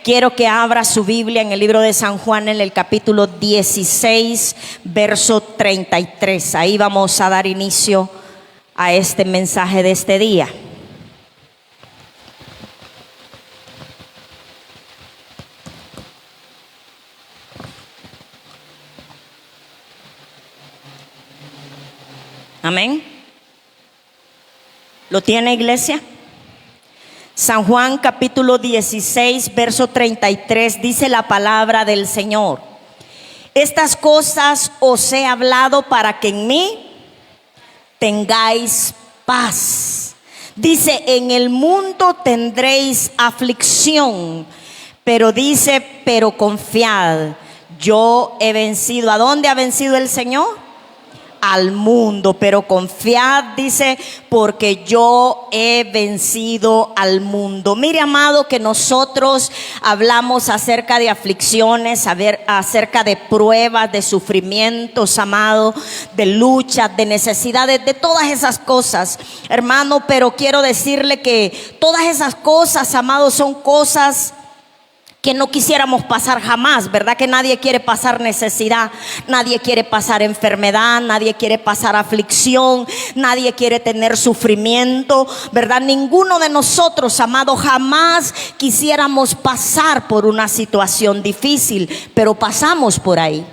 Quiero que abra su Biblia en el libro de San Juan, en el capítulo 16, verso 33. Ahí vamos a dar inicio a este mensaje de este día. Amén. ¿Lo tiene, iglesia? San Juan capítulo 16, verso 33, dice la palabra del Señor: estas cosas os he hablado para que en mí tengáis paz. Dice, en el mundo tendréis aflicción, pero dice, pero confiad, yo he vencido. ¿A dónde ha vencido el Señor? Al mundo. Pero confiad, dice, porque yo he vencido al mundo. Mire, amado, que nosotros hablamos acerca de aflicciones, acerca de pruebas, de sufrimientos, amado, de luchas, de necesidades, de todas esas cosas, hermano. Pero quiero decirle que todas esas cosas, amado, son cosas que no quisiéramos pasar jamás, ¿verdad? Que nadie quiere pasar necesidad, nadie quiere pasar enfermedad, nadie quiere pasar aflicción, nadie quiere tener sufrimiento, ¿verdad? Ninguno de nosotros, amado, jamás quisiéramos pasar por una situación difícil, pero pasamos por ahí.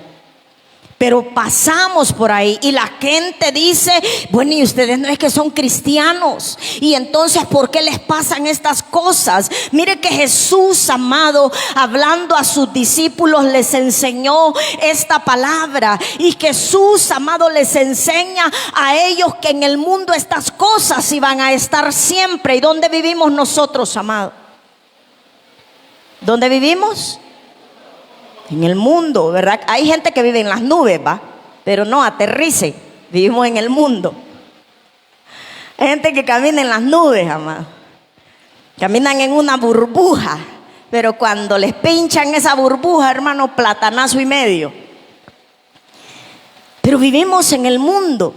Pero pasamos por ahí y la gente dice, bueno, y ustedes no es que son cristianos, y entonces ¿por qué les pasan estas cosas? Mire que Jesús, amado, hablando a sus discípulos, les enseñó esta palabra. Y Jesús, amado, les enseña a ellos que en el mundo estas cosas iban a estar siempre. ¿Y dónde vivimos nosotros, amado? ¿Dónde vivimos? En el mundo, ¿verdad? Hay gente que vive en las nubes, ¿va? Pero no, aterrice. Vivimos en el mundo. Hay gente que camina en las nubes, amado. Caminan en una burbuja. Pero cuando les pinchan esa burbuja, hermano, platanazo y medio. Pero vivimos en el mundo.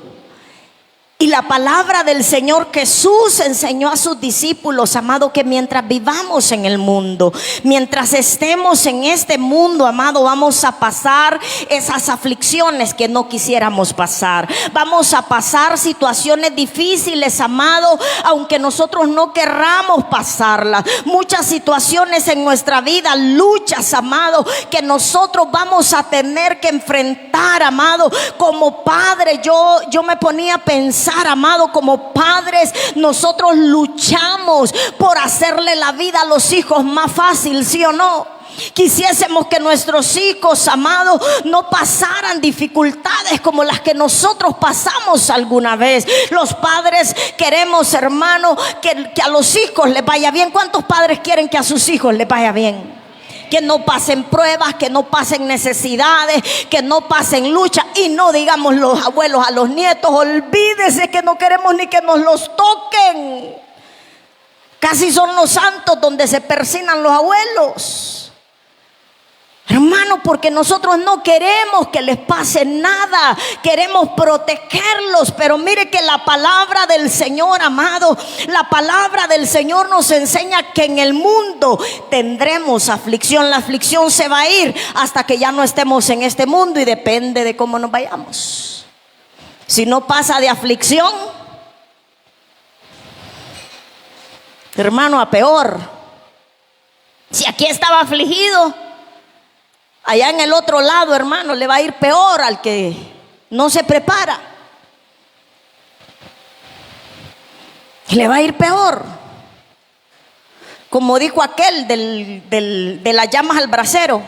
Y la palabra del Señor Jesús enseñó a sus discípulos, amado, que mientras vivamos en el mundo, mientras estemos en este mundo, amado, vamos a pasar esas aflicciones que no quisiéramos pasar. Vamos a pasar situaciones difíciles, amado, aunque nosotros no querramos pasarlas. Muchas situaciones en nuestra vida, luchas, amado, que nosotros vamos a tener que enfrentar, amado. Como padre, yo me ponía a pensar, amado, como padres nosotros luchamos por hacerle la vida a los hijos más fácil, ¿sí o no? Quisiésemos que nuestros hijos, amados, no pasaran dificultades como las que nosotros pasamos alguna vez. Los padres queremos, hermano, que a los hijos les vaya bien. ¿Cuántos padres quieren que a sus hijos les vaya bien? Que no pasen pruebas, que no pasen necesidades, que no pasen lucha. Y no digamos los abuelos a los nietos, olvídese que no queremos ni que nos los toquen. Casi son los santos donde se persignan los abuelos, hermano, porque nosotros no queremos que les pase nada, queremos protegerlos. Pero mire que la palabra del Señor, amado, la palabra del Señor nos enseña que en el mundo tendremos aflicción. La aflicción se va a ir hasta que ya no estemos en este mundo, y depende de cómo nos vayamos. Si no pasa de aflicción, hermano, a peor. Si aquí estaba afligido, allá en el otro lado, hermano, le va a ir peor al que no se prepara. Le va a ir peor. Como dijo aquel de las llamas al brasero.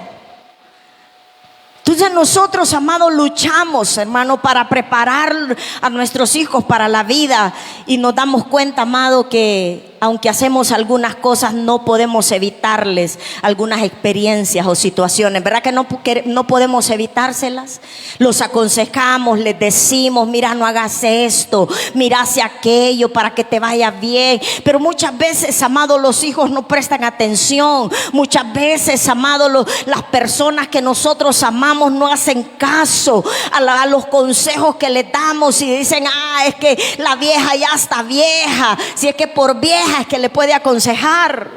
Entonces nosotros, amados, luchamos, hermano, para preparar a nuestros hijos para la vida. Y nos damos cuenta, amado, que aunque hacemos algunas cosas, no podemos evitarles algunas experiencias o situaciones, ¿verdad? Que no podemos evitárselas. Los aconsejamos, les decimos, mira, no hagas esto, mira, hacia aquello para que te vaya bien. Pero muchas veces, amado, los hijos no prestan atención. Muchas veces, amado, las personas que nosotros amamos no hacen caso a los consejos que les damos, y dicen, es que la vieja ya está vieja. Si es que por vieja es que le puede aconsejar.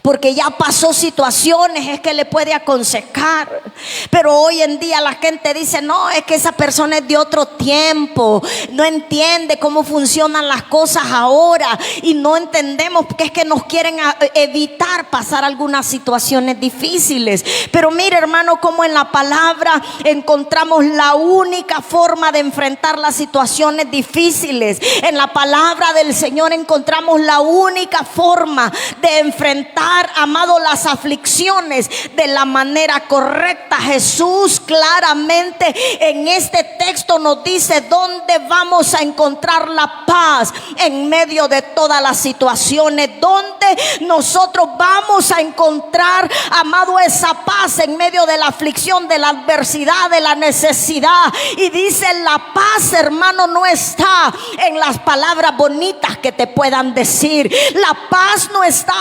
porque ya pasó situaciones, es que le puede aconsejar. Pero hoy en día la gente dice, no, es que esa persona es de otro tiempo, no entiende cómo funcionan las cosas ahora, y no entendemos que es que nos quieren evitar pasar algunas situaciones difíciles. Pero mire, hermano, como en la palabra encontramos la única forma de enfrentar las situaciones difíciles. En la palabra del Señor encontramos la única forma de enfrentar, amado, las aflicciones de la manera correcta. Jesús claramente en este texto nos dice dónde vamos a encontrar la paz en medio de todas las situaciones, dónde nosotros vamos a encontrar, amado, esa paz en medio de la aflicción, de la adversidad, de la necesidad. Y dice, la paz, hermano, no está en las palabras bonitas que te puedan decir. La paz no está,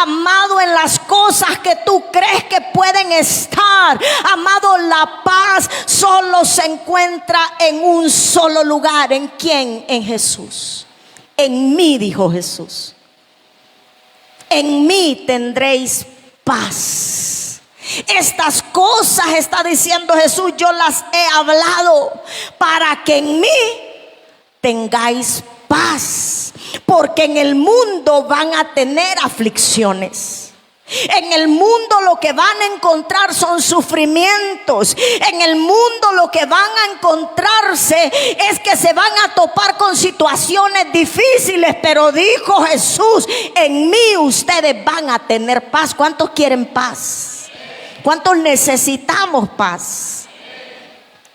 amado, en las cosas que tú crees que pueden estar. Amado, la paz solo se encuentra en un solo lugar. ¿En quién? En Jesús. En mí, dijo Jesús, en mí tendréis paz. Estas cosas, está diciendo Jesús, yo las he hablado para que en mí tengáis paz. Porque en el mundo van a tener aflicciones. En el mundo lo que van a encontrar son sufrimientos. En el mundo lo que van a encontrarse es que se van a topar con situaciones difíciles. Pero dijo Jesús, en mí ustedes van a tener paz. ¿Cuántos quieren paz? ¿Cuántos necesitamos paz?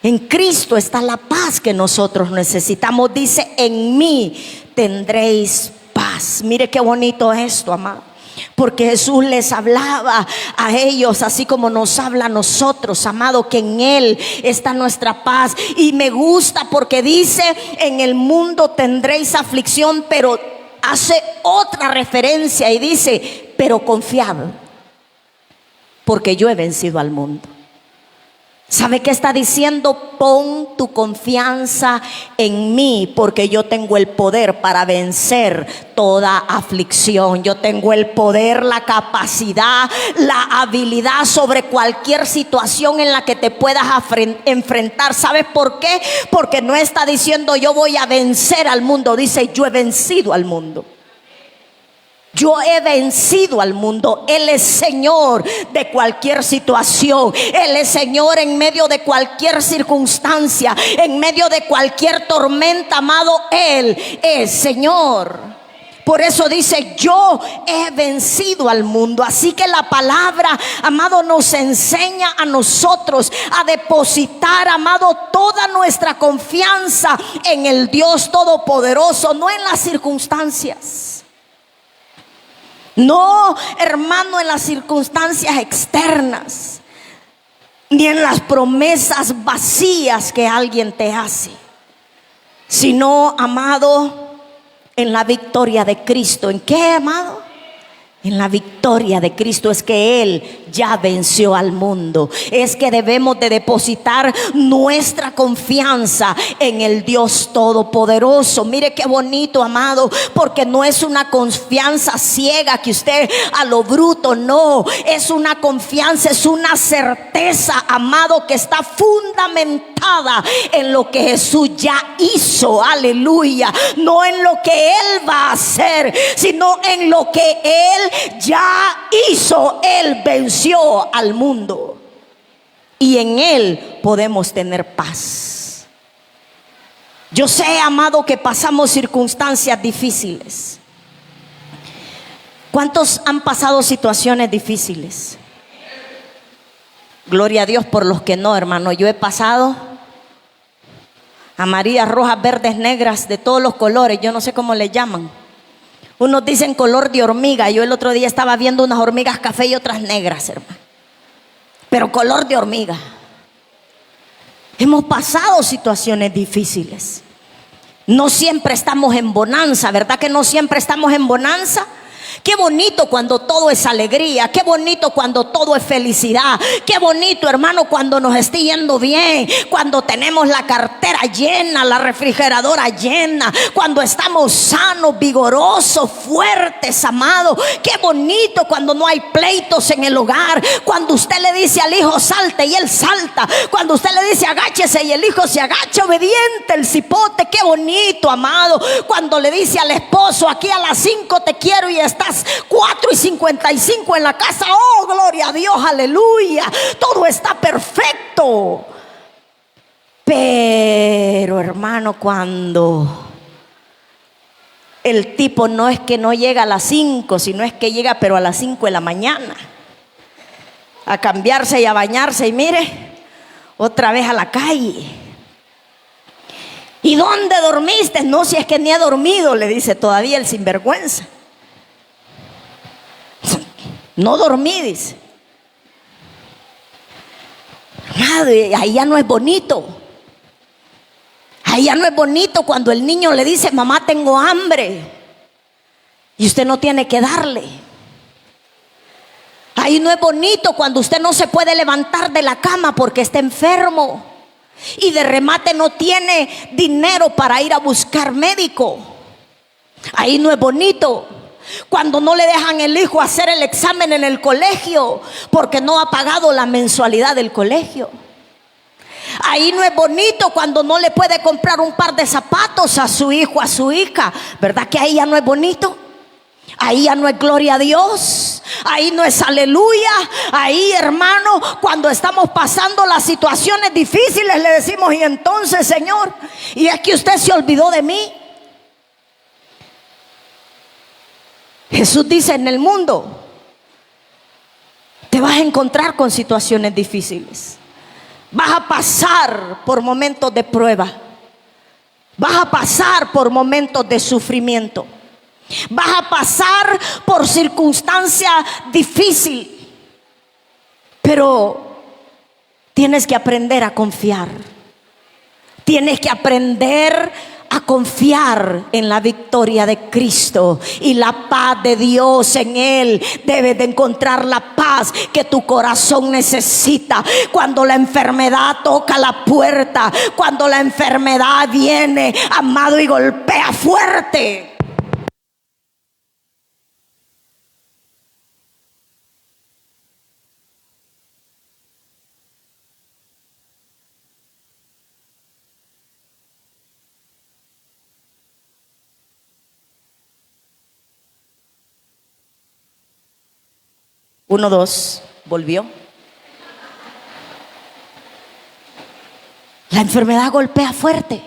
En Cristo está la paz que nosotros necesitamos. Dice, en mí tendréis paz. Mire qué bonito esto, amado. Porque Jesús les hablaba a ellos así como nos habla a nosotros, amado, que en Él está nuestra paz. Y me gusta porque dice, en el mundo tendréis aflicción, pero hace otra referencia y dice, pero confiad, porque yo he vencido al mundo. ¿Sabe qué está diciendo? Pon tu confianza en mí, porque yo tengo el poder para vencer toda aflicción. Yo tengo el poder, la capacidad, la habilidad sobre cualquier situación en la que te puedas enfrentar. ¿Sabes por qué? Porque no está diciendo yo voy a vencer al mundo, dice yo he vencido al mundo. Yo he vencido al mundo. Él es Señor de cualquier situación. Él es Señor en medio de cualquier circunstancia, en medio de cualquier tormenta, amado. Él es Señor. Por eso dice, yo he vencido al mundo. Así que la palabra, amado, nos enseña a nosotros a depositar, amado, toda nuestra confianza en el Dios Todopoderoso, no en las circunstancias. No, hermano, en las circunstancias externas, ni en las promesas vacías que alguien te hace, sino, amado, en la victoria de Cristo. ¿En qué, amado? En la victoria de Cristo. Es que Él ya venció al mundo. Es que debemos de depositar nuestra confianza en el Dios Todopoderoso. Mire qué bonito, amado, porque no es una confianza ciega que usted a lo bruto, no. Es una confianza, es una certeza, amado, que está fundamentada en lo que Jesús ya hizo. Aleluya. No en lo que Él va a hacer, sino en lo que Él ya hizo. Él venció al mundo y en Él podemos tener paz. Yo sé, amado, que pasamos circunstancias difíciles. ¿Cuántos han pasado situaciones difíciles? Gloria a Dios por los que no, hermano. Yo he pasado amarillas, rojas, verdes, negras, de todos los colores. Yo no sé cómo le llaman. Unos dicen color de hormiga. Yo el otro día estaba viendo unas hormigas café y otras negras, hermano. Pero color de hormiga. Hemos pasado situaciones difíciles. No siempre estamos en bonanza, ¿verdad que no siempre estamos en bonanza? Qué bonito cuando todo es alegría, qué bonito cuando todo es felicidad, qué bonito, hermano, cuando nos esté yendo bien, cuando tenemos la cartera llena, la refrigeradora llena, cuando estamos sanos, vigorosos, fuertes, amados. Qué bonito cuando no hay pleitos en el hogar, cuando usted le dice al hijo salte y él salta, cuando usted le dice agáchese y el hijo se agacha, obediente el cipote. Qué bonito, amado, cuando le dice al esposo aquí a las 5 te quiero y estás 4:55 en la casa. Oh, gloria a Dios, aleluya, todo está perfecto. Pero, hermano, cuando el tipo no es que no llega a las 5, sino es que llega pero a las 5 de la mañana a cambiarse y a bañarse, y mire, otra vez a la calle. ¿Y dónde dormiste? No, si es que ni he dormido, le dice todavía el sinvergüenza. No dormí, dice. Madre, ahí ya no es bonito. Ahí ya no es bonito cuando el niño le dice mamá tengo hambre y usted no tiene que darle. Ahí no es bonito cuando usted no se puede levantar de la cama porque está enfermo y de remate no tiene dinero para ir a buscar médico. Ahí no es bonito cuando no le dejan el hijo hacer el examen en el colegio porque no ha pagado la mensualidad del colegio. Ahí no es bonito cuando no le puede comprar un par de zapatos a su hijo, a su hija. ¿Verdad que ahí ya no es bonito? Ahí ya no es gloria a Dios, ahí no es aleluya. Ahí, hermano, cuando estamos pasando las situaciones difíciles le decimos y entonces, Señor, y es que usted se olvidó de mí. Jesús dice en el mundo te vas a encontrar con situaciones difíciles. Vas a pasar por momentos de prueba. Vas a pasar por momentos de sufrimiento. Vas a pasar por circunstancias difíciles. Pero tienes que aprender a confiar. Tienes que aprender a confiar en la victoria de Cristo y la paz de Dios en Él. Debes de encontrar la paz que tu corazón necesita cuando la enfermedad toca la puerta, cuando la enfermedad viene, amado, y golpea fuerte. Uno, dos, volvió. La enfermedad golpea fuerte.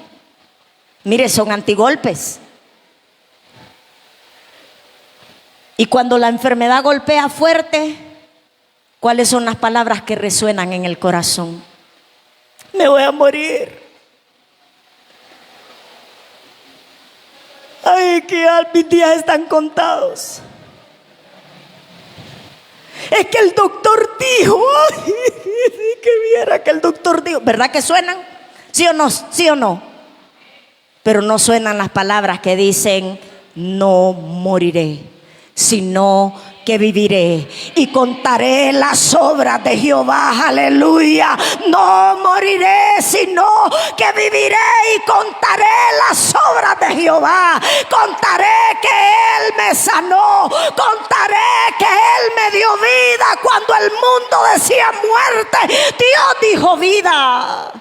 Mire, son antigolpes. Y cuando la enfermedad golpea fuerte, ¿cuáles son las palabras que resuenan en el corazón? Me voy a morir. Ay, que mis días están contados. Es que el doctor dijo, ay, que viera que el doctor dijo. ¿Verdad que suenan? ¿Sí o no? ¿Sí o no? Pero no suenan las palabras que dicen, no moriré, sino que viviré y contaré las obras de Jehová. Aleluya. No moriré, sino que viviré y contaré las obras de Jehová. Contaré que Él me sanó, contaré que Él me dio vida cuando el mundo decía muerte. Dios dijo vida.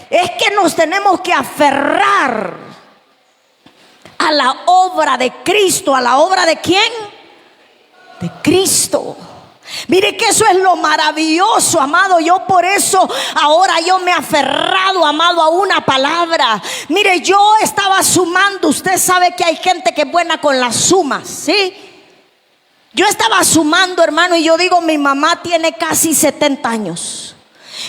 Es que nos tenemos que aferrar a la obra de Cristo. ¿A la obra de quién? De Cristo. Mire que eso es lo maravilloso, amado. Yo por eso ahora yo me he aferrado, amado, a una palabra. Mire, yo estaba sumando. Usted sabe que hay gente que es buena con las sumas, ¿sí? Yo estaba sumando, hermano, y yo digo, mi mamá tiene casi 70 años.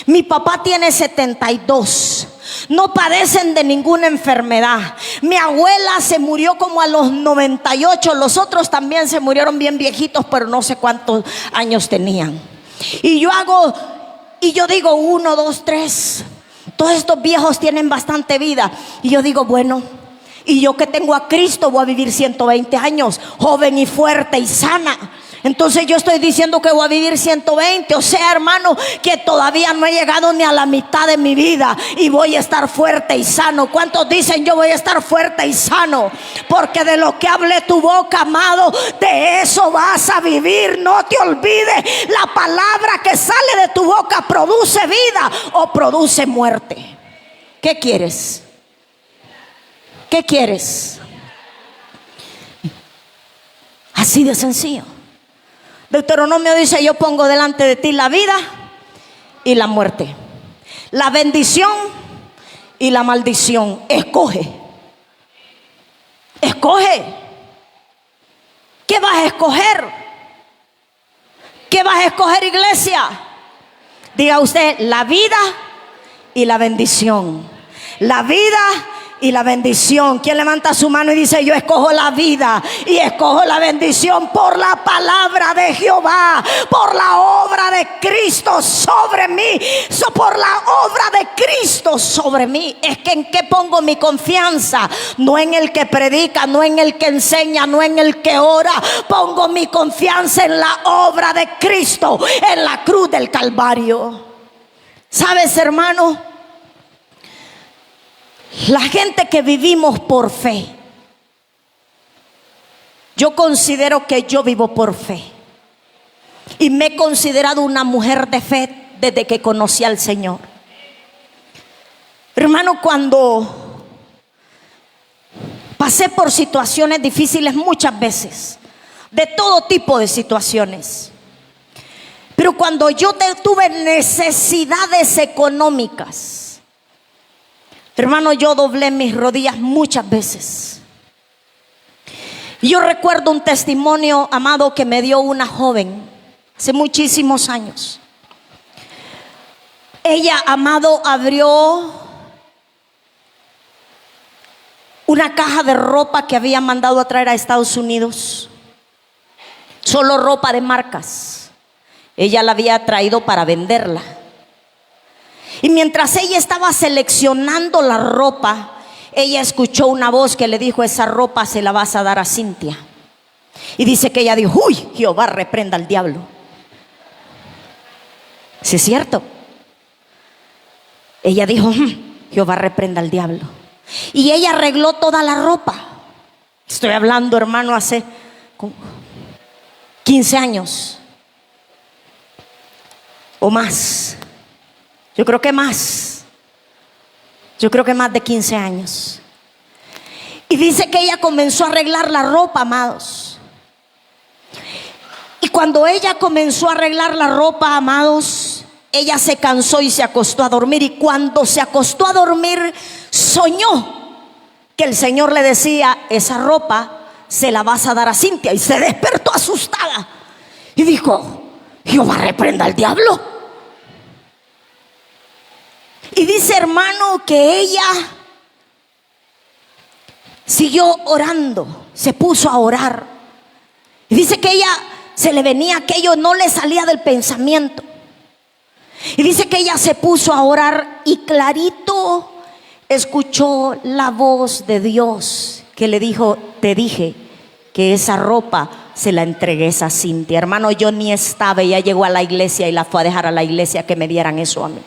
Mi papá tiene 72. No padecen de ninguna enfermedad. Mi abuela se murió como a los 98. Los otros también se murieron bien viejitos, pero no sé cuántos años tenían. Y yo digo 1, 2, 3. Todos estos viejos tienen bastante vida. Y yo digo, bueno, Y yo que tengo a Cristo voy a vivir 120 años, joven y fuerte y sana. Entonces yo estoy diciendo que voy a vivir 120. O sea, hermano, que todavía no he llegado ni a la mitad de mi vida y voy a estar fuerte y sano. ¿Cuántos dicen yo voy a estar fuerte y sano? Porque de lo que hable tu boca, amado, de eso vas a vivir. No te olvides, la palabra que sale de tu boca produce vida o produce muerte. ¿Qué quieres? ¿Qué quieres? Así de sencillo. Deuteronomio dice: yo pongo delante de ti la vida y la muerte, la bendición y la maldición. Escoge. Escoge. ¿Qué vas a escoger? ¿Qué vas a escoger, iglesia? Diga usted: la vida y la bendición. La vida y la bendición. ¿Quién levanta su mano y dice: yo escojo la vida y escojo la bendición por la palabra de Jehová, por la obra de Cristo sobre mí, por la obra de Cristo sobre mí? Es que ¿en qué pongo mi confianza? No en el que predica, no en el que enseña, no en el que ora. Pongo mi confianza en la obra de Cristo, en la cruz del Calvario. ¿Sabes, hermano? La gente que vivimos por fe, yo considero que yo vivo por fe y me he considerado una mujer de fe desde que conocí al Señor. Hermano, cuando pasé por situaciones difíciles muchas veces, de todo tipo de situaciones, pero cuando yo tuve necesidades económicas, hermano, yo doblé mis rodillas muchas veces. Yo recuerdo un testimonio, amado, que me dio una joven hace muchísimos años. Ella, amado, abrió una caja de ropa que había mandado a traer a Estados Unidos. Solo ropa de marcas. Ella la había traído para venderla. Y mientras ella estaba seleccionando la ropa, ella escuchó una voz que le dijo: esa ropa se la vas a dar a Cintia. Y dice que ella dijo: uy, Jehová reprenda al diablo. ¿Sí es cierto? Ella dijo: Jehová reprenda al diablo. Y ella arregló toda la ropa. Estoy hablando, hermano, hace 15 años o más. Yo creo que más. Yo creo que más de 15 años. Y dice que ella comenzó a arreglar la ropa, amados. Y cuando ella comenzó a arreglar la ropa, amados, ella se cansó y se acostó a dormir. Y cuando se acostó a dormir, soñó que el Señor le decía: esa ropa se la vas a dar a Cintia. Y se despertó asustada y dijo: Jehová reprenda al diablo. Y dice, hermano, que ella siguió orando, se puso a orar. Y dice que ella se le venía aquello, no le salía del pensamiento. Y dice que ella se puso a orar y clarito escuchó la voz de Dios que le dijo: te dije que esa ropa se la entregué a Cintia. Hermano, yo ni estaba, ella llegó a la iglesia y la fue a dejar a la iglesia que me dieran eso a mí.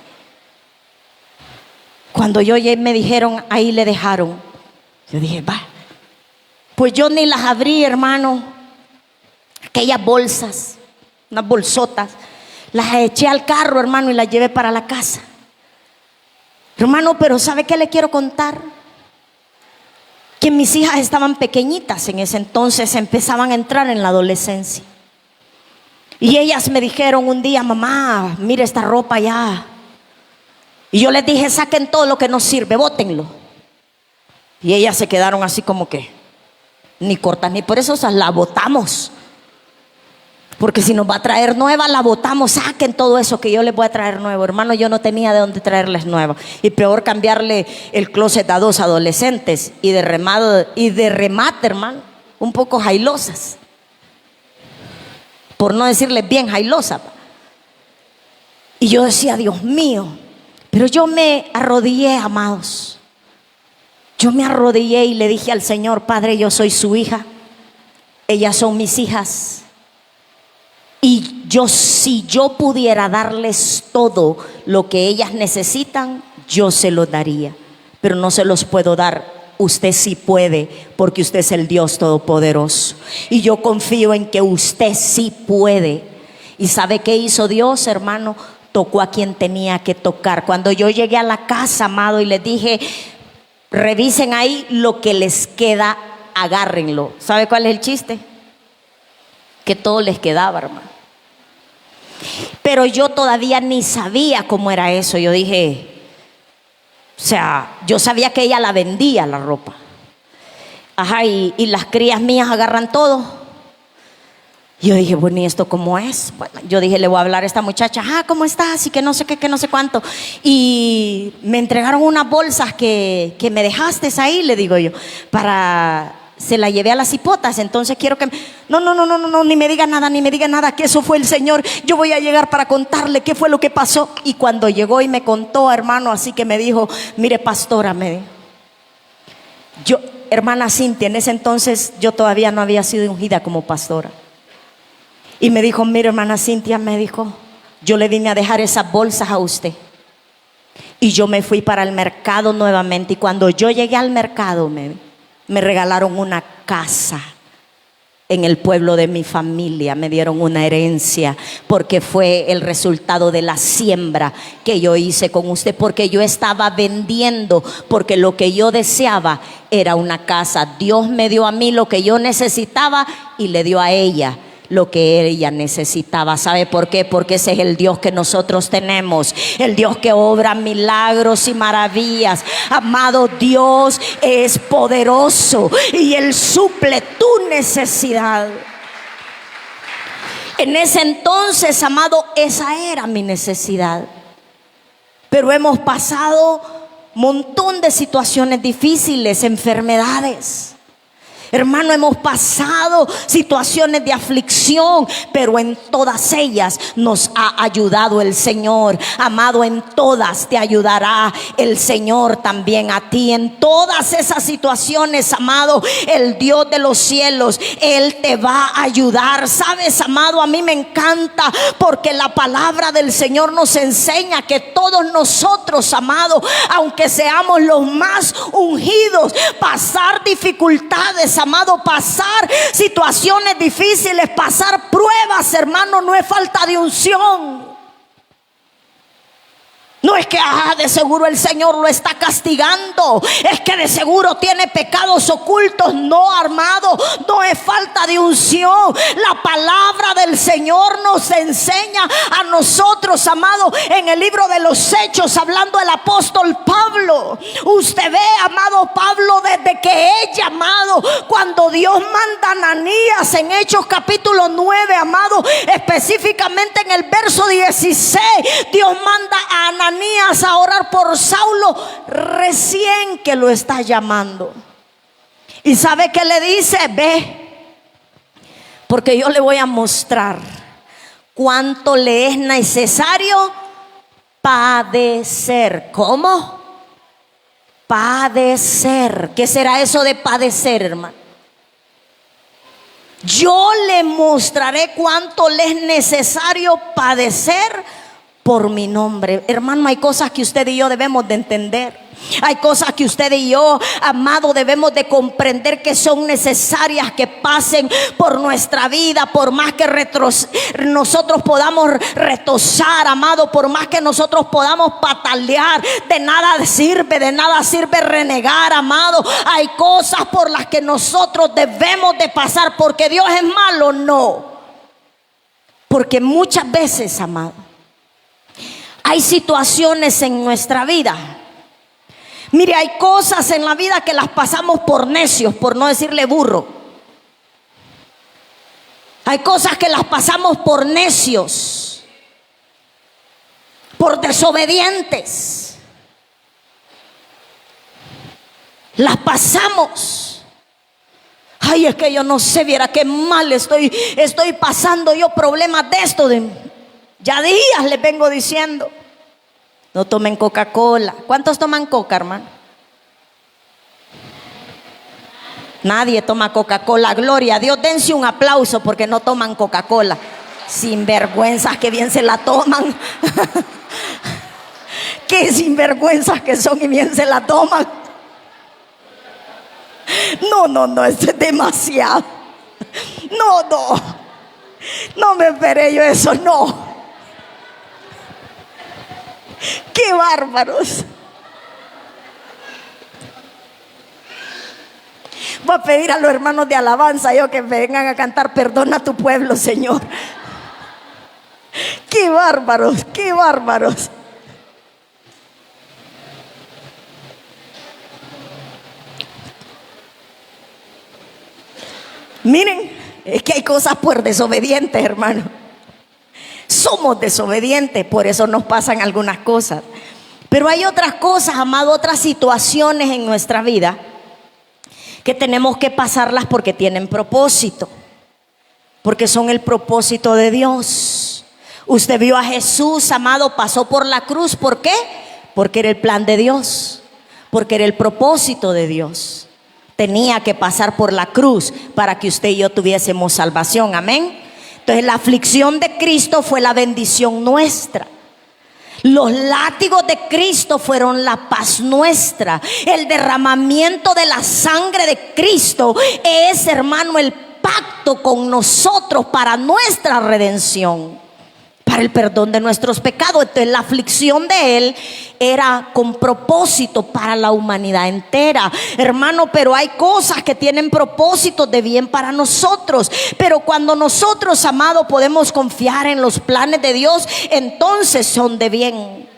Cuando yo me dijeron, ahí le dejaron, yo dije: va. Pues yo ni las abrí, hermano. Aquellas bolsas, unas bolsotas, las eché al carro, hermano, y las llevé para la casa. Hermano, pero ¿sabe qué le quiero contar? Que mis hijas estaban pequeñitas en ese entonces, empezaban a entrar en la adolescencia. Y ellas me dijeron un día: mamá, mire esta ropa ya. Y yo les dije: saquen todo lo que no sirve, bótenlo. Y ellas se quedaron así como que ni cortas ni por eso, o sea, la botamos. Porque si nos va a traer nueva, la botamos. Saquen todo eso que yo les voy a traer nuevo. Hermano, yo no tenía de dónde traerles nueva. Y peor cambiarle el closet a 2 adolescentes y de remate, hermano, un poco jailosas. Por no decirles bien jailosas. Y yo decía: Dios mío. Pero yo me arrodillé, amados. Yo me arrodillé y le dije al Señor: Padre, yo soy su hija, ellas son mis hijas, y si yo pudiera darles todo lo que ellas necesitan, yo se los daría, pero no se los puedo dar. Usted sí puede, porque usted es el Dios Todopoderoso, y yo confío en que usted sí puede. ¿Y sabe qué hizo Dios, hermano? Tocó a quien tenía que tocar. Cuando yo llegué a la casa, amado, y les dije: revisen ahí lo que les queda, agárrenlo. ¿Sabe cuál es el chiste? Que todo les quedaba, hermano. Pero yo todavía ni sabía cómo era eso. Yo dije, o sea, yo sabía que ella la vendía la ropa. Ajá, y las crías mías agarran todo. Yo dije, bueno, ¿y esto cómo es? Bueno, yo dije, le voy a hablar a esta muchacha. ¿Cómo estás? Y que no sé qué, que no sé cuánto. Y me entregaron unas bolsas que me dejaste ahí, le digo yo, se la llevé a las hipotas. Entonces quiero que no, ni me diga nada, que eso fue el Señor. Yo voy a llegar para contarle qué fue lo que pasó. Y cuando llegó y me contó, hermano, así que me dijo: mire, pastora, me dijo, hermana Cintia, en ese entonces yo todavía no había sido ungida como pastora. Y me dijo: mire, hermana Cintia, me dijo, yo le vine a dejar esas bolsas a usted. Y yo me fui para el mercado nuevamente. Y cuando yo llegué al mercado, me regalaron una casa en el pueblo de mi familia. Me dieron una herencia, porque fue el resultado de la siembra que yo hice con usted. Porque yo estaba vendiendo, porque lo que yo deseaba era una casa. Dios me dio a mí lo que yo necesitaba y le dio a ella lo que ella necesitaba. ¿Sabe por qué? Porque ese es el Dios que nosotros tenemos, el Dios que obra milagros y maravillas. Amado, Dios es poderoso y Él suple tu necesidad. En ese entonces, amado, esa era mi necesidad. Pero hemos pasado un montón de situaciones difíciles, enfermedades. Hermano, hemos pasado situaciones de aflicción, pero en todas ellas nos ha ayudado el Señor. Amado, en todas te ayudará el Señor también a ti. En todas esas situaciones, amado, el Dios de los cielos, Él te va a ayudar. Sabes, amado, a mí me encanta, porque la palabra del Señor nos enseña que todos nosotros, amado, aunque seamos los más ungidos, pasar dificultades, amado, pasar situaciones difíciles, pasar pruebas, hermano, no es falta de unción. No es que de seguro el Señor lo está castigando, es que de seguro tiene pecados ocultos. No, amado, no es falta de unción. La palabra del Señor nos enseña a nosotros, amado, en el libro de los Hechos, hablando el apóstol Pablo. Usted ve, amado, Pablo, desde que es llamado, cuando Dios manda a Ananías en Hechos capítulo 9, amado, específicamente en el verso 16, Dios manda a Ananías a orar por Saulo, recién que lo está llamando. Y sabe que le dice: ve, porque yo le voy a mostrar cuánto le es necesario padecer. ¿Cómo? Padecer. ¿Qué será eso de padecer, hermano? Yo le mostraré cuánto le es necesario padecer por mi nombre. Hermano, hay cosas que usted y yo debemos de entender. Hay cosas que usted y yo, amado, debemos de comprender que son necesarias que pasen por nuestra vida. Por más que nosotros podamos retozar, amado, por más que nosotros podamos patalear, de nada sirve renegar, amado. Hay cosas por las que nosotros debemos de pasar. ¿Porque Dios es malo? No. Porque muchas veces, amado, hay situaciones en nuestra vida. Mire, hay cosas en la vida que las pasamos por necios, por no decirle burro. Hay cosas que las pasamos por necios, por desobedientes. Las pasamos. Ay, es que yo no sé, viera qué mal estoy pasando yo problemas de esto. Ya días les vengo diciendo: no tomen Coca-Cola. ¿Cuántos toman Coca, hermano? Nadie toma Coca-Cola. Gloria a Dios, dense un aplauso porque no toman Coca-Cola. Sinvergüenzas que bien se la toman. Qué sinvergüenzas que son y bien se la toman. No, esto es demasiado. No me esperé yo eso, no. Qué bárbaros. Voy a pedir a los hermanos de alabanza yo que vengan a cantar Perdona a tu pueblo, Señor. Qué bárbaros, qué bárbaros. Miren, es que hay cosas por desobedientes, hermano. Somos desobedientes, por eso nos pasan algunas cosas. Pero hay otras cosas, amado, otras situaciones en nuestra vida que tenemos que pasarlas porque tienen propósito, porque son el propósito de Dios. Usted vio a Jesús, amado, pasó por la cruz. ¿Por qué? Porque era el plan de Dios, porque era el propósito de Dios. Tenía que pasar por la cruz para que usted y yo tuviésemos salvación. Amén. Entonces la aflicción de Cristo fue la bendición nuestra. Los látigos de Cristo fueron la paz nuestra. El derramamiento de la sangre de Cristo es, hermano, el pacto con nosotros para nuestra redención, para el perdón de nuestros pecados. Entonces la aflicción de Él era con propósito para la humanidad entera, hermano. Pero hay cosas que tienen propósitos de bien para nosotros. Pero cuando nosotros, amado, podemos confiar en los planes de Dios, entonces son de bien.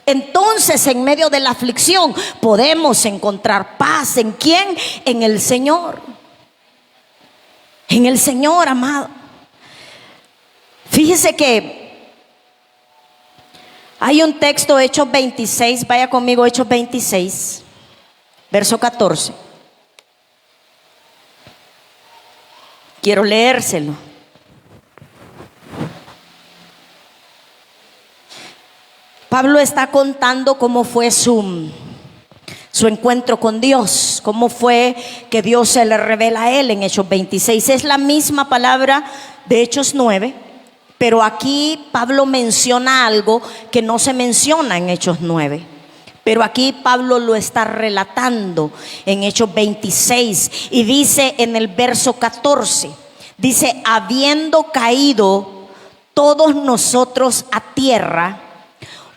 Entonces en medio de la aflicción podemos encontrar paz. ¿En quién? En el Señor. En el Señor, amado. Fíjese que hay un texto, Hechos 26, vaya conmigo, Hechos 26, verso 14. Quiero leérselo. Pablo está contando cómo fue su encuentro con Dios, cómo fue que Dios se le revela a él en Hechos 26. Es la misma palabra de Hechos 9. Pero aquí Pablo menciona algo que no se menciona en Hechos 9. Pero aquí Pablo lo está relatando en Hechos 26. Y dice en el verso 14, dice: habiendo caído todos nosotros a tierra,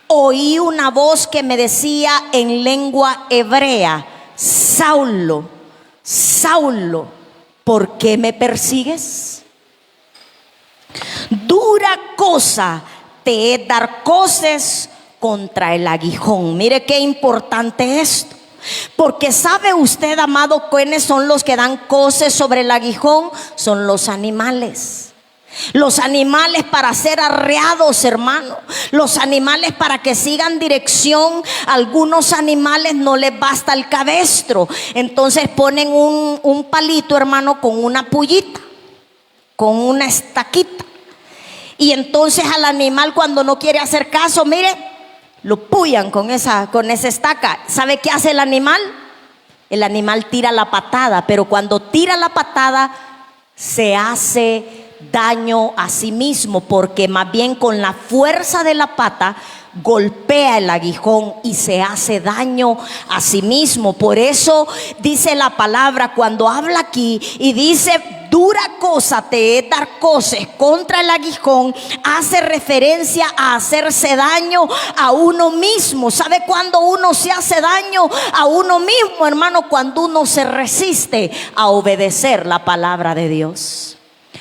oí una voz que me decía en lengua hebrea: Saulo, Saulo, ¿por qué me persigues? Dura cosa te es dar coces contra el aguijón. Mire qué importante esto. Porque sabe usted, amado, quiénes son los que dan coces sobre el aguijón. Son los animales. Los animales para ser arreados, hermano. Los animales para que sigan dirección. Algunos animales no les basta el cabestro. Entonces ponen un palito, hermano, con una pullita, con una estaquita. Y entonces al animal, cuando no quiere hacer caso, mire, lo pullan con esa estaca. ¿Sabe qué hace el animal? El animal tira la patada, pero cuando tira la patada se hace daño a sí mismo, porque más bien con la fuerza de la pata golpea el aguijón y se hace daño a sí mismo. Por eso dice la palabra cuando habla aquí y dice: dura cosa te es dar coces contra el aguijón, hace referencia a hacerse daño a uno mismo. ¿Sabe cuándo uno se hace daño a uno mismo, hermano? Cuando uno se resiste a obedecer la palabra de Dios.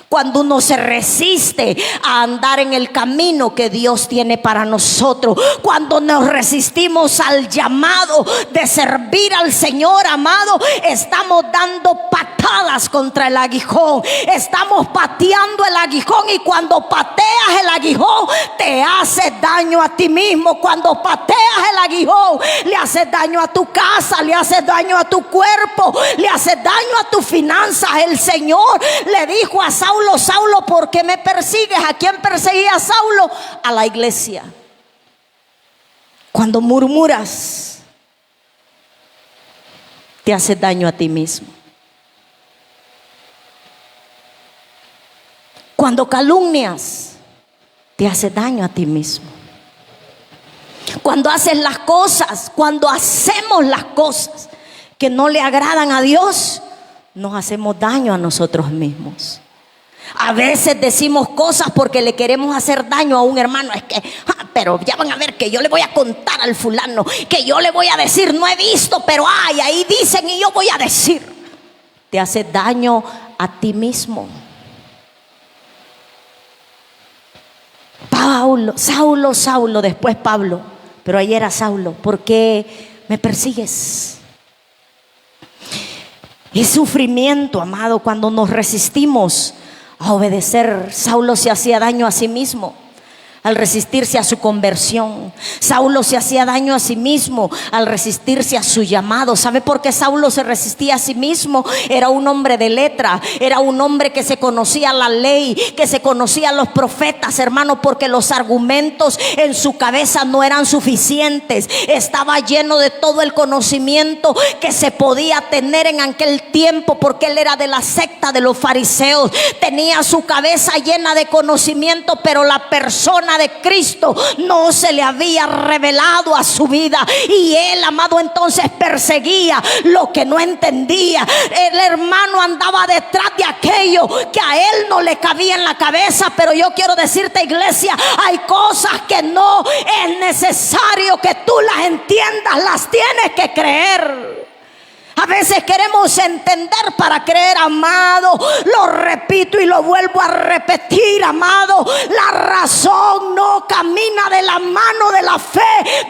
Cuando uno se resiste a andar en el camino que Dios tiene para nosotros. Cuando nos resistimos al llamado de servir al Señor, amado, estamos dando patadas contra el aguijón. Estamos pateando el aguijón, y cuando pateas el aguijón te haces daño a ti mismo. Cuando pateas el aguijón le haces daño a tu casa, le haces daño a tu cuerpo, le haces daño a tus finanzas. El Señor le dijo a Saulo: Saulo, ¿por qué me persigues? ¿A quién perseguía Saulo? A la iglesia. Cuando murmuras, te haces daño a ti mismo. Cuando calumnias, te hace daño a ti mismo. Cuando haces las cosas, cuando hacemos las cosas que no le agradan a Dios, nos hacemos daño a nosotros mismos. A veces decimos cosas porque le queremos hacer daño a un hermano. Es que, pero ya van a ver que yo le voy a contar al fulano, que yo le voy a decir, no he visto, pero ahí dicen y yo voy a decir. Te hace daño a ti mismo. Saulo, después Pablo, pero ahí era Saulo. ¿Por qué me persigues? Es sufrimiento, amado, cuando nos resistimos a obedecer. Saulo se hacía daño a sí mismo al resistirse a su conversión. Saulo se hacía daño a sí mismo al resistirse a su llamado. ¿Sabe por qué Saulo se resistía a sí mismo? Era un hombre de letra, era un hombre que se conocía la ley, que se conocía los profetas, hermano, porque los argumentos en su cabeza no eran suficientes. Estaba lleno de todo el conocimiento que se podía tener en aquel tiempo, porque él era de la secta de los fariseos. Tenía su cabeza llena de conocimiento, pero la persona de Cristo no se le había revelado a su vida, y él, amado, entonces perseguía lo que no entendía. El hermano andaba detrás de aquello que a él no le cabía en la cabeza. Pero yo quiero decirte, iglesia, hay cosas que no es necesario que tú las entiendas, las tienes que creer. A veces queremos entender para creer, amado. Lo repito y lo vuelvo a repetir, amado. La razón no camina de la mano de la fe.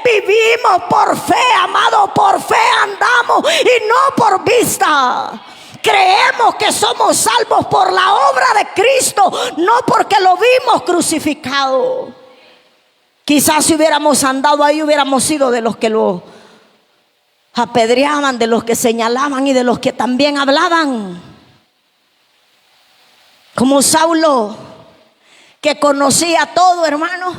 Vivimos por fe, amado. Por fe andamos y no por vista. Creemos que somos salvos por la obra de Cristo, no porque lo vimos crucificado. Quizás si hubiéramos andado ahí, hubiéramos sido de los que lo apedreaban, de los que señalaban y de los que también hablaban. Como Saulo, que conocía todo, hermano,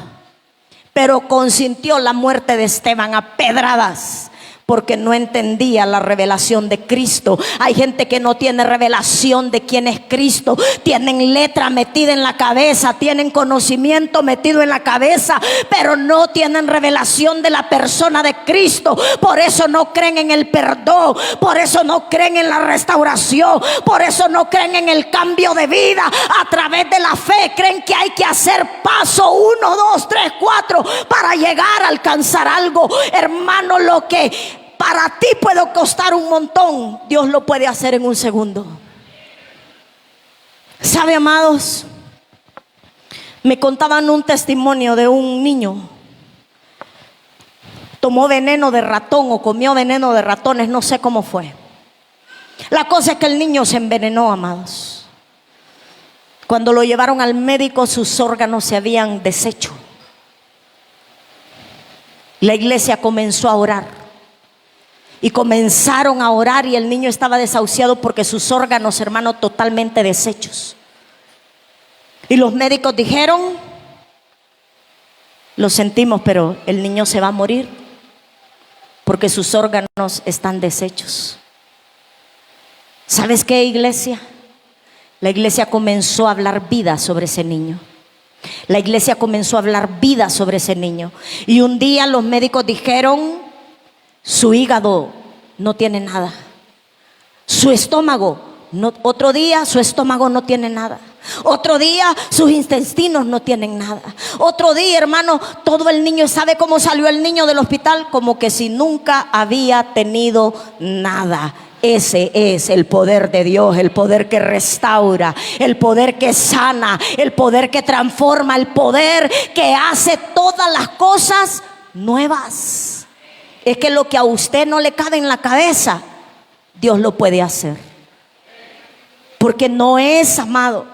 pero consintió la muerte de Esteban a pedradas, porque no entendía la revelación de Cristo. Hay gente que no tiene revelación de quién es Cristo. Tienen letra metida en la cabeza, tienen conocimiento metido en la cabeza, pero no tienen revelación de la persona de Cristo. Por eso no creen en el perdón, por eso no creen en la restauración, por eso no creen en el cambio de vida a través de la fe. Creen que hay que hacer paso 1, 2, 3, 4 para llegar a alcanzar algo. Hermano, lo que para ti puede costar un montón, Dios lo puede hacer en un segundo. ¿Sabe, amados? Me contaban un testimonio de un niño. Tomó veneno de ratón o comió veneno de ratones, no sé cómo fue. La cosa es que el niño se envenenó, amados. Cuando lo llevaron al médico, sus órganos se habían deshecho. La iglesia comenzó a orar. Y comenzaron a orar, y el niño estaba desahuciado porque sus órganos, hermano, totalmente deshechos. Y los médicos dijeron: lo sentimos, pero el niño se va a morir porque sus órganos están deshechos. ¿Sabes qué, iglesia? La iglesia comenzó a hablar vida sobre ese niño. La iglesia comenzó a hablar vida sobre ese niño. Y un día los médicos dijeron: su hígado no tiene nada, su estómago no, otro día su estómago no tiene nada, otro día sus intestinos no tienen nada, otro día, hermano, todo el niño. ¿Sabe cómo salió el niño del hospital? Como que si nunca había tenido nada. Ese es el poder de Dios, el poder que restaura, el poder que sana, el poder que transforma, el poder que hace todas las cosas nuevas. Es que lo que a usted no le cabe en la cabeza, Dios lo puede hacer. Porque no es, amado,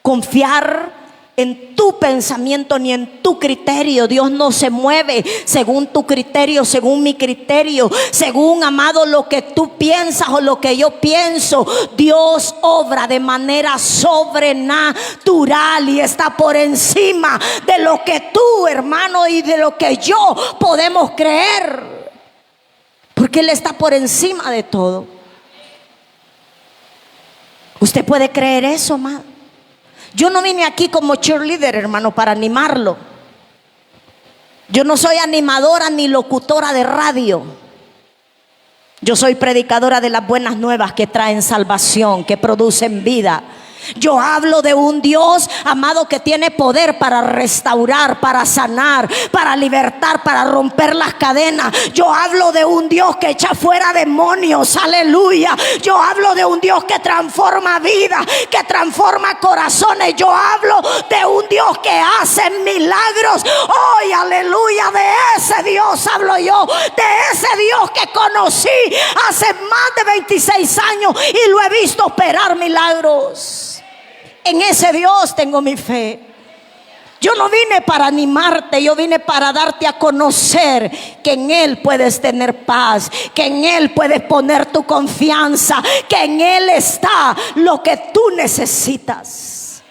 confiar en tu pensamiento ni en tu criterio. Dios no se mueve según tu criterio, según mi criterio, según, amado, lo que tú piensas o lo que yo pienso. Dios obra de manera sobrenatural y está por encima de lo que tú, hermano, y de lo que yo podemos creer. Porque Él está por encima de todo. ¿Usted puede creer eso, amado? Yo no vine aquí como cheerleader, hermano, para animarlo. Yo no soy animadora ni locutora de radio. Yo soy predicadora de las buenas nuevas que traen salvación, que producen vida. Yo hablo de un Dios, amado, que tiene poder para restaurar, para sanar, para libertar, para romper las cadenas. Yo hablo de un Dios que echa fuera demonios, aleluya. Yo hablo de un Dios que transforma vidas, que transforma corazones. Yo hablo de un Dios que hace milagros. Hoy, aleluya, de ese Dios hablo yo, de ese Dios que conocí hace más de 26 años y lo he visto operar milagros. En ese Dios tengo mi fe. Yo no vine para animarte, yo vine para darte a conocer que en Él puedes tener paz, que en Él puedes poner tu confianza, que en Él está lo que tú necesitas.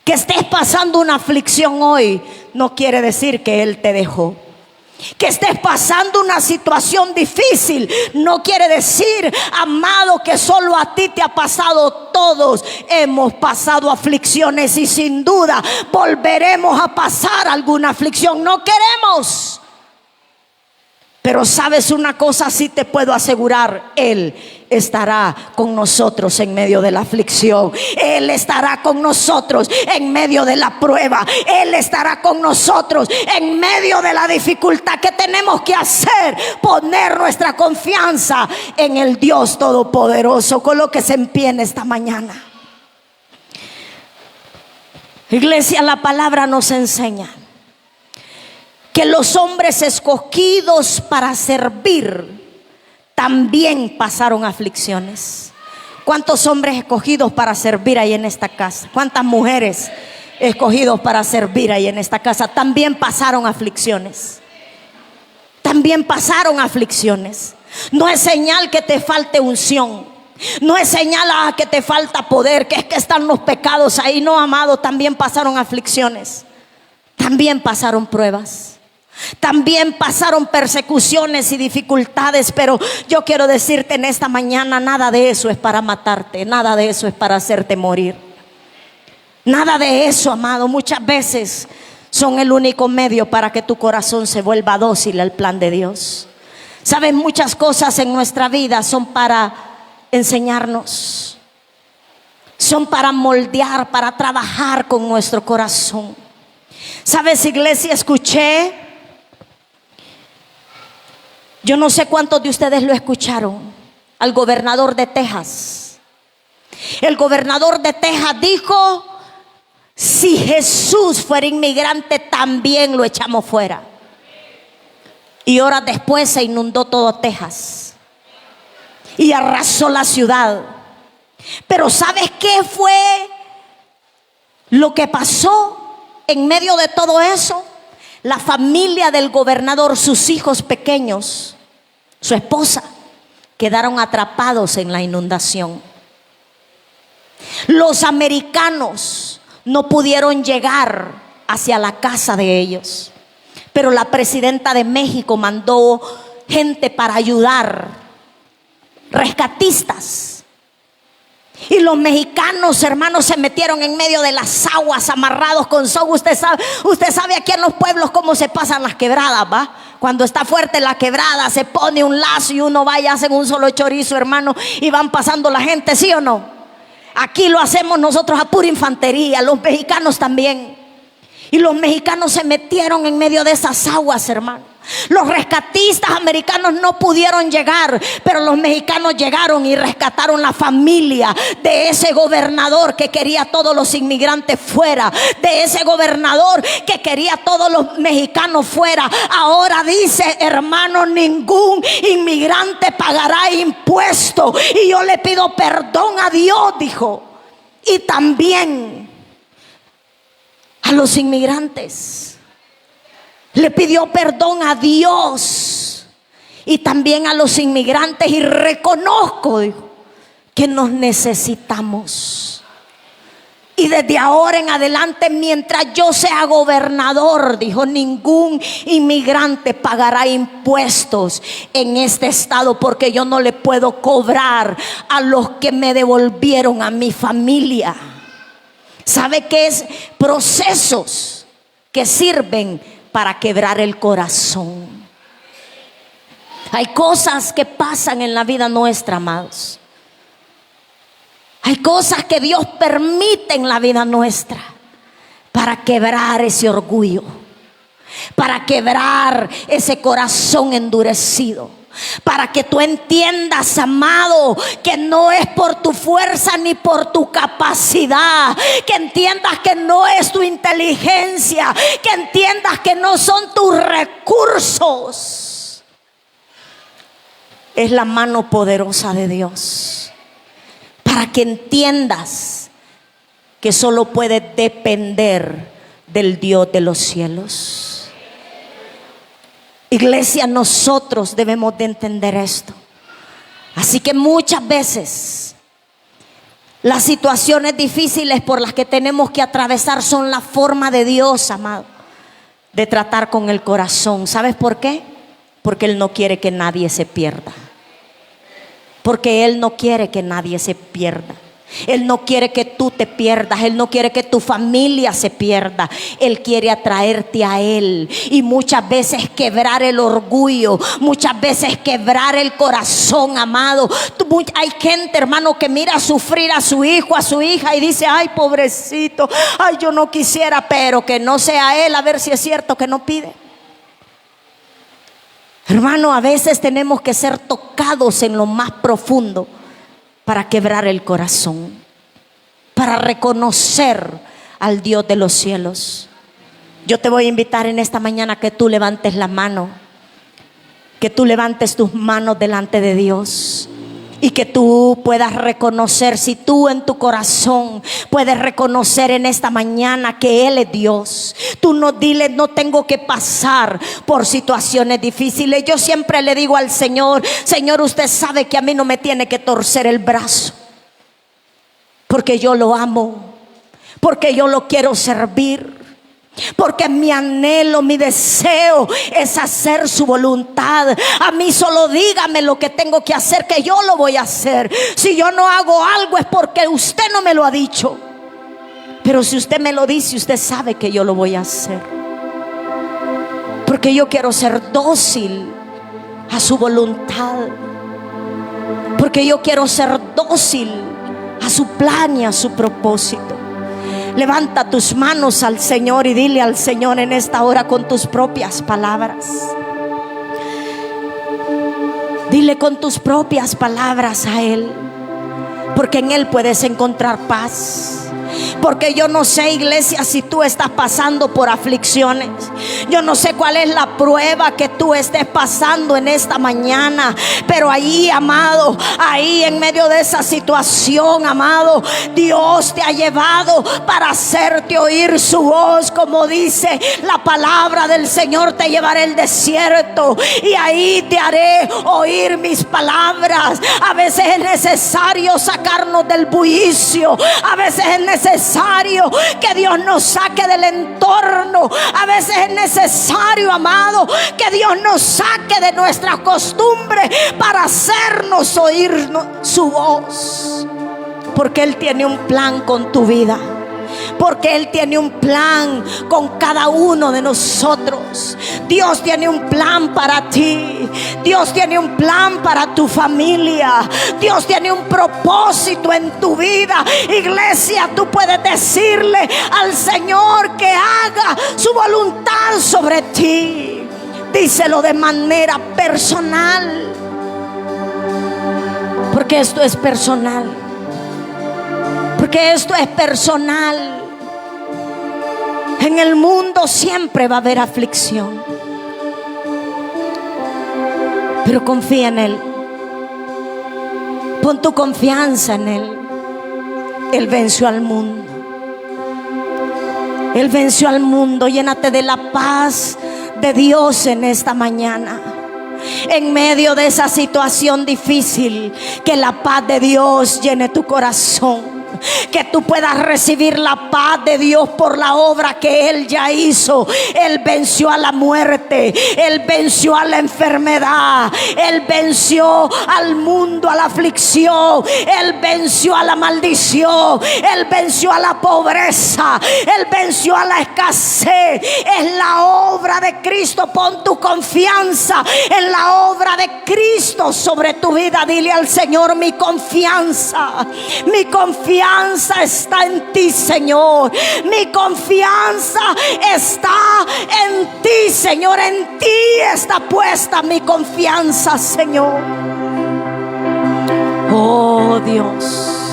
Que estés pasando una aflicción hoy no quiere decir que Él te dejó. Que estés pasando una situación difícil no quiere decir, amado, que solo a ti te ha pasado. Todos hemos pasado aflicciones y sin duda volveremos a pasar alguna aflicción. No queremos, pero sabes una cosa, sí te puedo asegurar: Él estará con nosotros en medio de la aflicción. Él estará con nosotros en medio de la prueba. Él estará con nosotros en medio de la dificultad. ¿Qué tenemos que hacer? Poner nuestra confianza en el Dios Todopoderoso. Colóquese en pie en esta mañana. Iglesia, la palabra nos enseña que los hombres escogidos para servir también pasaron aflicciones. ¿Cuántos hombres escogidos para servir ahí en esta casa? ¿Cuántas mujeres escogidos para servir ahí en esta casa? También pasaron aflicciones. También pasaron aflicciones. No es señal que te falte unción. No es señal que te falta poder, que es que están los pecados ahí. No, amado, también pasaron aflicciones. También pasaron pruebas. También pasaron persecuciones y dificultades, pero yo quiero decirte en esta mañana: nada de eso es para matarte, nada de eso es para hacerte morir. Nada de eso, amado. Muchas veces son el único medio para que tu corazón se vuelva dócil al plan de Dios. Sabes, muchas cosas en nuestra vida son para enseñarnos, son para moldear, para trabajar con nuestro corazón. Sabes, iglesia, escuché. Yo no sé cuántos de ustedes lo escucharon, al gobernador de Texas. El gobernador de Texas dijo: si Jesús fuera inmigrante, también lo echamos fuera. Y horas después se inundó todo Texas y arrasó la ciudad. Pero ¿sabes qué fue lo que pasó en medio de todo eso? La familia del gobernador, sus hijos pequeños, su esposa, quedaron atrapados en la inundación. Los americanos no pudieron llegar hacia la casa de ellos, pero la presidenta de México mandó gente para ayudar, rescatistas. Y los mexicanos, hermanos, se metieron en medio de las aguas amarrados con soga. Usted sabe aquí en los pueblos cómo se pasan las quebradas, ¿va? Cuando está fuerte la quebrada, se pone un lazo y uno va y hacen un solo chorizo, hermano, y van pasando la gente, ¿sí o no? Aquí lo hacemos nosotros a pura infantería, los mexicanos también. Y los mexicanos se metieron en medio de esas aguas, hermano. Los rescatistas americanos no pudieron llegar, pero los mexicanos llegaron y rescataron la familia de ese gobernador que quería a todos los inmigrantes fuera, de ese gobernador que quería a todos los mexicanos fuera. Ahora dice, hermano, ningún inmigrante pagará impuesto. Y yo le pido perdón a Dios, dijo, y también a los inmigrantes. Le pidió perdón a Dios y también a los inmigrantes, y reconozco, dijo, que nos necesitamos. Y desde ahora en adelante, mientras yo sea gobernador, dijo, ningún inmigrante pagará impuestos en este estado, porque yo no le puedo cobrar a los que me devolvieron a mi familia. ¿Sabe qué es? Procesos que sirven para quebrar el corazón. Hay cosas que pasan en la vida nuestra, amados. Hay cosas que Dios permite en la vida nuestra para quebrar ese orgullo, para quebrar ese corazón endurecido, para que tú entiendas, amado, que no es por tu fuerza ni por tu capacidad, que entiendas que no es tu inteligencia, que entiendas que no son tus recursos. Es la mano poderosa de Dios, para que entiendas que solo puedes depender del Dios de los cielos. Iglesia, nosotros debemos de entender esto. Así que muchas veces las situaciones difíciles por las que tenemos que atravesar son la forma de Dios, amado, de tratar con el corazón. ¿Sabes por qué? Porque Él no quiere que nadie se pierda. Porque Él no quiere que nadie se pierda. Él no quiere que tú te pierdas. Él no quiere que tu familia se pierda. Él quiere atraerte a Él. Y muchas veces quebrar el orgullo, muchas veces quebrar el corazón, amado. Hay gente, hermano, que mira sufrir a su hijo, a su hija, y dice: ay, pobrecito, ay, yo no quisiera. Pero que no sea él, a ver si es cierto que no pide. Hermano, a veces tenemos que ser tocados en lo más profundo para quebrar el corazón, para reconocer al Dios de los cielos. Yo te voy a invitar en esta mañana que tú levantes la mano, que tú levantes tus manos delante de Dios. Y que tú puedas reconocer, si tú en tu corazón puedes reconocer en esta mañana que Él es Dios. Tú no dile: no tengo que pasar por situaciones difíciles. Yo siempre le digo al Señor: Señor, usted sabe que a mí no me tiene que torcer el brazo, porque yo lo amo, porque yo lo quiero servir, porque mi anhelo, mi deseo es hacer su voluntad. A mí solo dígame lo que tengo que hacer, que yo lo voy a hacer. Si yo no hago algo es porque usted no me lo ha dicho. Pero si usted me lo dice, usted sabe que yo lo voy a hacer, porque yo quiero ser dócil a su voluntad, porque yo quiero ser dócil a su plan y a su propósito. Levanta tus manos al Señor y dile al Señor en esta hora con tus propias palabras. Dile con tus propias palabras a Él, porque en Él puedes encontrar paz. Porque yo no sé, iglesia, si tú estás pasando por aflicciones. Yo no sé cuál es la prueba que tú estés pasando en esta mañana. Pero ahí, amado, ahí en medio de esa situación, amado, Dios te ha llevado para hacerte oír su voz. Como dice la palabra del Señor: te llevaré al desierto y ahí te haré oír mis palabras. A veces es necesario sacarnos del bullicio. A veces es necesario que Dios nos saque del entorno. A veces es necesario, amado, que Dios nos saque de nuestra costumbre para hacernos oír su voz. Porque Él tiene un plan con tu vida, porque Él tiene un plan con cada uno de nosotros. Dios tiene un plan para ti. Dios tiene un plan para tu familia. Dios tiene un propósito en tu vida. Iglesia, tú puedes decirle al Señor que haga su voluntad sobre ti. Díselo de manera personal, porque esto es personal. Porque esto es personal. En el mundo siempre va a haber aflicción, pero confía en Él. Pon tu confianza en Él. Él venció al mundo. Él venció al mundo. Llénate de la paz de Dios en esta mañana. En medio de esa situación difícil, que la paz de Dios llene tu corazón. que tú puedas recibir la paz de Dios por la obra que Él ya hizo. Él venció a la muerte, Él venció a la enfermedad, Él venció al mundo, a la aflicción, Él venció a la maldición, Él venció a la pobreza, Él venció a la escasez. Es la obra de Cristo. Pon tu confianza en la obra de Cristo sobre tu vida. Dile al Señor: mi confianza está en ti, Señor. Mi confianza está en ti, Señor. En ti está puesta mi confianza, Señor. Oh Dios.